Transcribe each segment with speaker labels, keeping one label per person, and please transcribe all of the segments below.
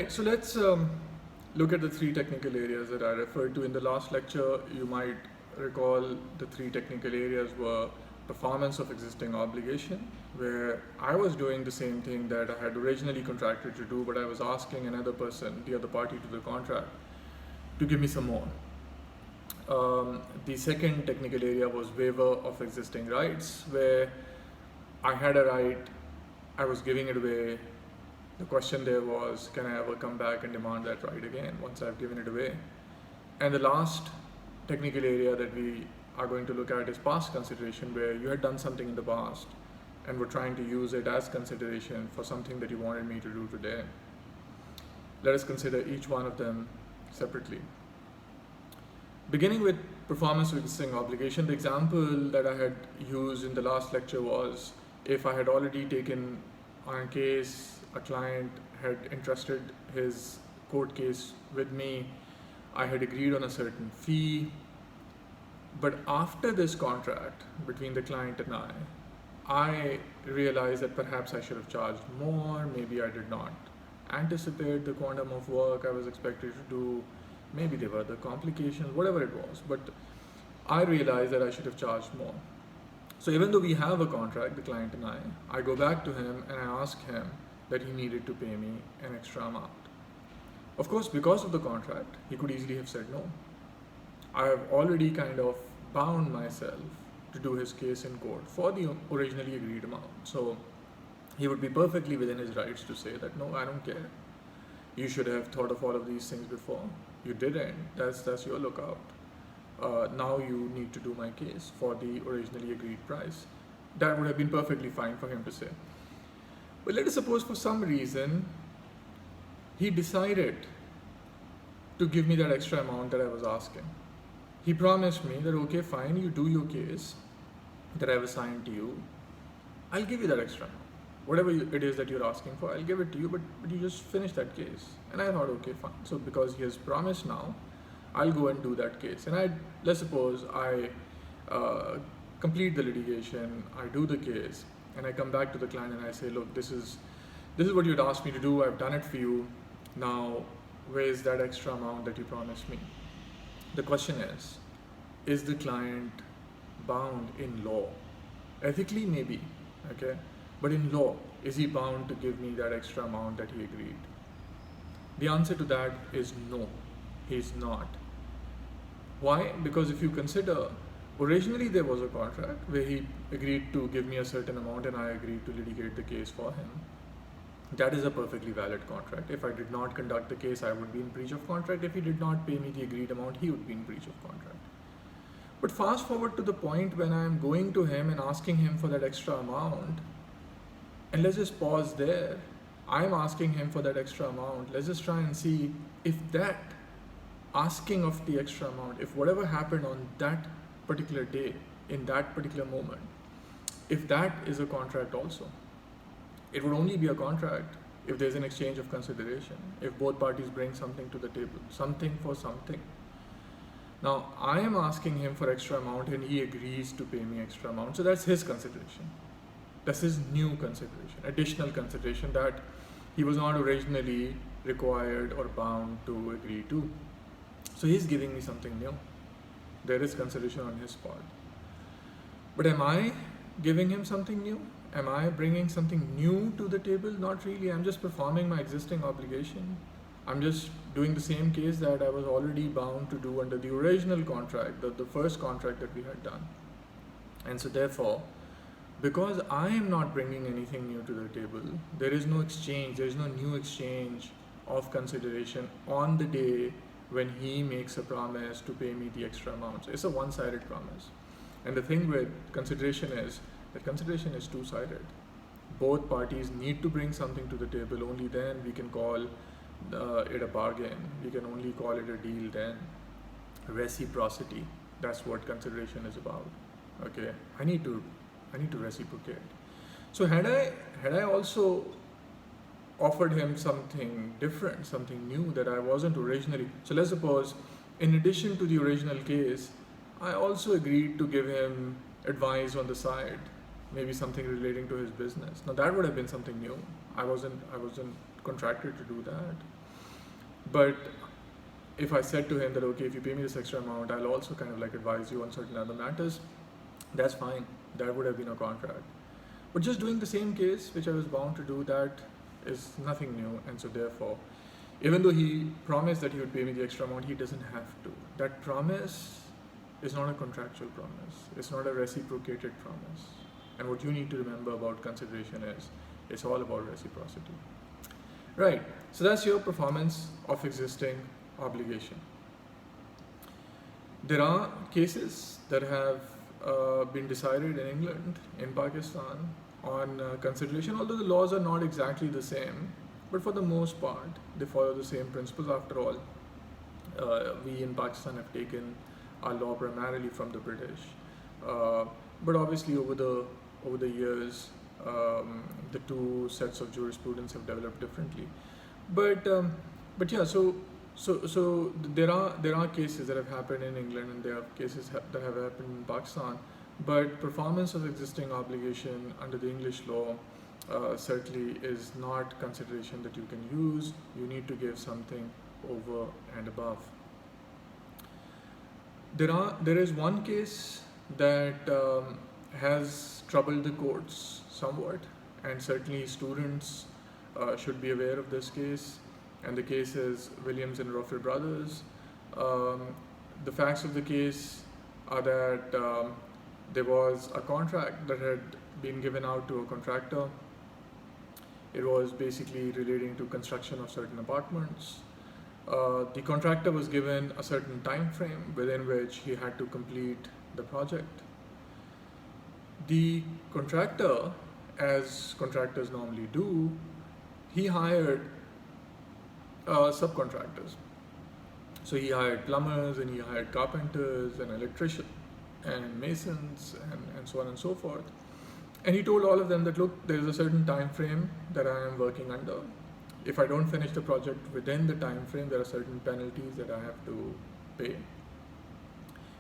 Speaker 1: Right, so let's look at the three technical areas that I referred to in the last lecture. You might recall the three technical areas were performance of existing obligation, where I was doing the same thing that I had originally contracted to do, but I was asking another person, the other party to the contract, to give me some more. The second technical area was waiver of existing rights, where I had a right, I was giving it away. The question there was, can I ever come back and demand that right again once I've given it away? And the last technical area that we are going to look at is past consideration, where you had done something in the past and were trying to use it as consideration for something that you wanted me to do today. Let us consider each one of them separately. Beginning with performance of existing obligation, the example that I had used in the last lecture was if I had already taken on a case, a client had entrusted his court case with me, I had agreed on a certain fee, but after this contract between the client and I realized that perhaps I should have charged more, maybe I did not anticipate the quantum of work I was expected to do, maybe there were other complications, whatever it was, but I realized that I should have charged more. So even though we have a contract, the client and I go back to him and I ask him that he needed to pay me an extra amount. Of course, because of the contract, he could easily have said no. I have already kind of bound myself to do his case in court for the originally agreed amount. So he would be perfectly within his rights to say that, no, I don't care. You should have thought of all of these things before. You didn't. That's your lookout. Now you need to do my case for the originally agreed price. That would have been perfectly fine for him to say. But let us suppose for some reason he decided to give me that extra amount that I was asking. He promised me that, okay, fine, you do your case that I've assigned to you. I'll give you that extra amount. Whatever it is that you're asking for, I'll give it to you, but you just finish that case. And I thought, okay, fine. So because he has promised now, I'll go and do that case. And let's suppose I complete the litigation, I do the case, and I come back to the client and I say, look, this is what you'd asked me to do, I've done it for you. Now, where is that extra amount that you promised me? The question is the client bound in law? Ethically, maybe, okay? But in law, is he bound to give me that extra amount that he agreed? The answer to that is no, he's not. Why? Because if you consider, originally there was a contract where he agreed to give me a certain amount and I agreed to litigate the case for him. That is a perfectly valid contract. If I did not conduct the case, I would be in breach of contract. If he did not pay me the agreed amount, he would be in breach of contract. But fast forward to the point when I am going to him and asking him for that extra amount, and let's just pause there. I'm asking him for that extra amount. Let's just try and see if that asking of the extra amount, if whatever happened on that particular day, in that particular moment, if that is a contract also. It would only be a contract if there's an exchange of consideration, if both parties bring something to the table, something for something. Now, I am asking him for extra amount and he agrees to pay me extra amount. So that's his consideration. That's his new consideration, additional consideration that he was not originally required or bound to agree to. So he's giving me something new. There is consideration on his part. But am I giving him something new? Am I bringing something new to the table? Not really. I'm just performing my existing obligation. I'm just doing the same case that I was already bound to do under the original contract, the first contract that we had done. And so therefore, because I am not bringing anything new to the table, there is no exchange, there is no new exchange of consideration on the day when he makes a promise to pay me the extra amount. So it's a one-sided promise. And the thing with consideration is that consideration is two-sided. Both parties need to bring something to the table, only then we can call it a bargain. We can only call it a deal then. Reciprocity, that's what consideration is about. Okay, I need to reciprocate. So had I also offered him something different, something new that I wasn't originally. So let's suppose, in addition to the original case, I also agreed to give him advice on the side, maybe something relating to his business. Now that would have been something new. I wasn't contracted to do that. But if I said to him that, okay, if you pay me this extra amount, I'll also kind of like advise you on certain other matters, that's fine. That would have been a contract. But just doing the same case, which I was bound to do, that is nothing new. And so therefore, even though he promised that he would pay me the extra amount, he doesn't have to. That promise is not a contractual promise. It's not a reciprocated promise. And what you need to remember about consideration is, it's all about reciprocity. Right, so that's your performance of existing obligation. There are cases that have been decided in England, in Pakistan, on consideration, although the laws are not exactly the same, but for the most part, they follow the same principles. After all, we in Pakistan have taken our law primarily from the British, but obviously over the years, the two sets of jurisprudence have developed differently. But yeah, so there are cases that have happened in England, and there are cases that have happened in Pakistan. But performance of existing obligation under the English law certainly is not consideration that you can use. You need to give something over and above. There is one case that has troubled the courts somewhat, and certainly students should be aware of this case. And the case is Williams and Roffel Brothers. The facts of the case are that there was a contract that had been given out to a contractor. It was basically relating to construction of certain apartments. The contractor was given a certain time frame within which he had to complete the project. The contractor, as contractors normally do, he hired subcontractors. So he hired plumbers, and he hired carpenters and electricians and masons and so on and so forth. And he told all of them that, look, there is a certain time frame that I am working under. If I don't finish the project within the time frame, there are certain penalties that I have to pay.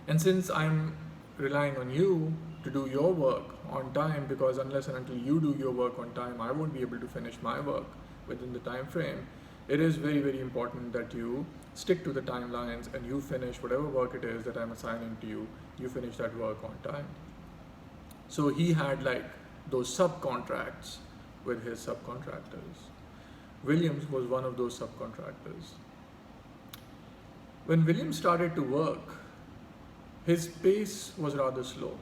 Speaker 1: And since I'm relying on you to do your work on time, because unless and until you do your work on time, I won't be able to finish my work within the time frame. It is very, very important that you stick to the timelines and you finish whatever work it is that I'm assigning to you. You finish that work on time. So he had like those subcontracts with his subcontractors. Williams was one of those subcontractors. When Williams started to work, his pace was rather slow,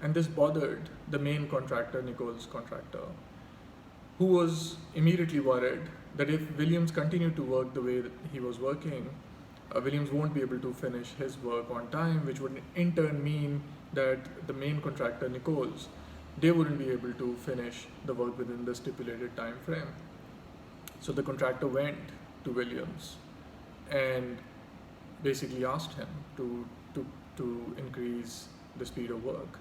Speaker 1: and this bothered the main contractor, Nichols' contractor, who was immediately worried that if Williams continued to work the way that he was working, Williams won't be able to finish his work on time, which would in turn mean that the main contractor, Nichols, they wouldn't be able to finish the work within the stipulated time frame. So the contractor went to Williams and basically asked him to increase the speed of work.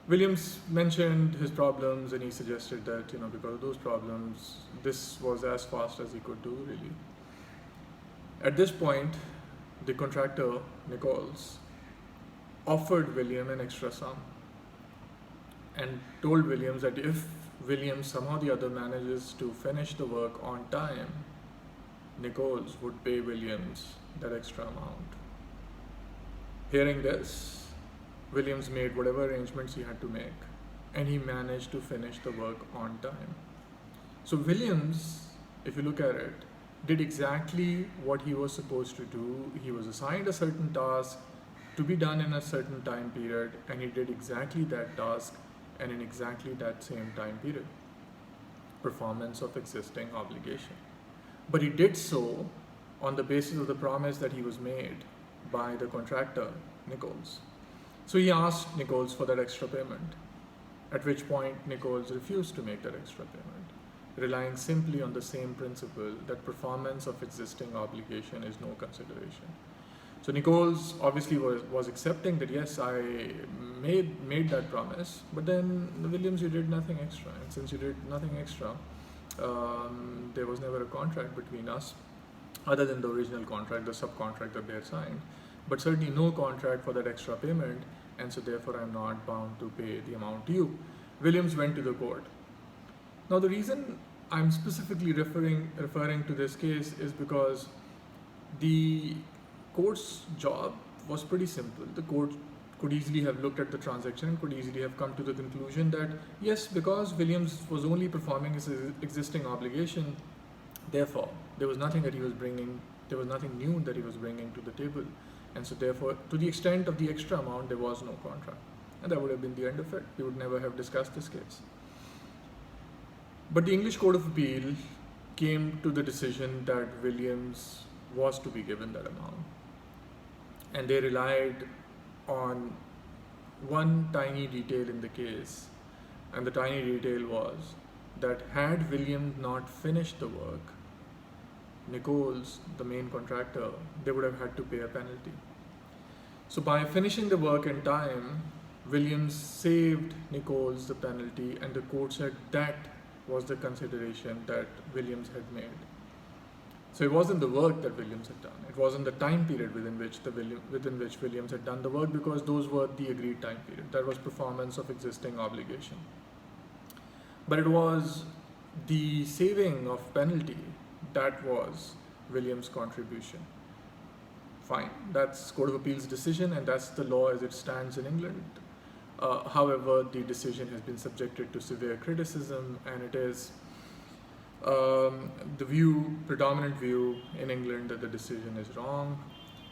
Speaker 1: Williams mentioned his problems, and he suggested that, because of those problems, this was as fast as he could do, really. At this point, the contractor, Nichols, offered William an extra sum and told Williams that if Williams somehow or the other manages to finish the work on time, Nichols would pay Williams that extra amount. Hearing this, Williams made whatever arrangements he had to make, and he managed to finish the work on time. So Williams, if you look at it, did exactly what he was supposed to do. He was assigned a certain task to be done in a certain time period, and he did exactly that task and in exactly that same time period. Performance of existing obligation. But he did so on the basis of the promise that he was made by the contractor, Nichols. So he asked Nichols for that extra payment, at which point Nichols refused to make that extra payment, relying simply on the same principle that performance of existing obligation is no consideration. So Nichols obviously was accepting that, yes, I made that promise, but then Williams, you did nothing extra. And since you did nothing extra, there was never a contract between us, other than the original contract, the subcontract that they had signed, but certainly no contract for that extra payment, and so therefore I'm not bound to pay the amount to you. Williams went to the court. Now the reason I'm specifically referring to this case is because The court's job was pretty simple. The court could easily have looked at the transaction and could easily have come to the conclusion that yes, because Williams was only performing his existing obligation, therefore there was nothing that he was bringing, there was nothing new that he was bringing to the table, and so therefore to the extent of the extra amount there was no contract, and that would have been the end of it. We would never have discussed this case. But the English Court of Appeal came to the decision that Williams was to be given that amount, and they relied on one tiny detail in the case, and the tiny detail was that had Williams not finished the work, Nichols, the main contractor, they would have had to pay a penalty. So by finishing the work in time, Williams saved Nichols the penalty, and the court said that was the consideration that Williams had made. So it wasn't the work that Williams had done. It wasn't the time period within which Williams had done the work, because those were the agreed time period. That was performance of existing obligation. But it was the saving of penalty that was Williams' contribution. Fine, that's Court of Appeal's decision, and that's the law as it stands in England. However, the decision has been subjected to severe criticism, and it is the predominant view in England that the decision is wrong.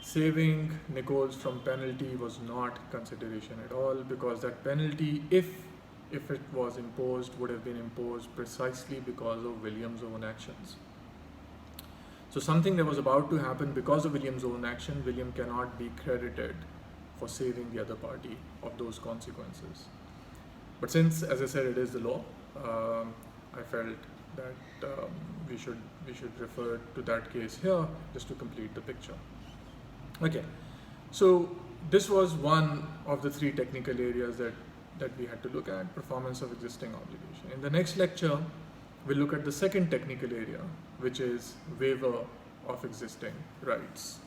Speaker 1: Saving Nichols from penalty was not consideration at all, because that penalty, if it was imposed, would have been imposed precisely because of Williams' own actions. So something that was about to happen because of Williams' own action, William cannot be credited for saving the other party of those consequences. But since, as I said, it is the law, I felt that we should refer to that case here just to complete the picture. Okay, so this was one of the three technical areas that we had to look at: performance of existing obligation. In the next lecture, we'll look at the second technical area, which is waiver of existing rights.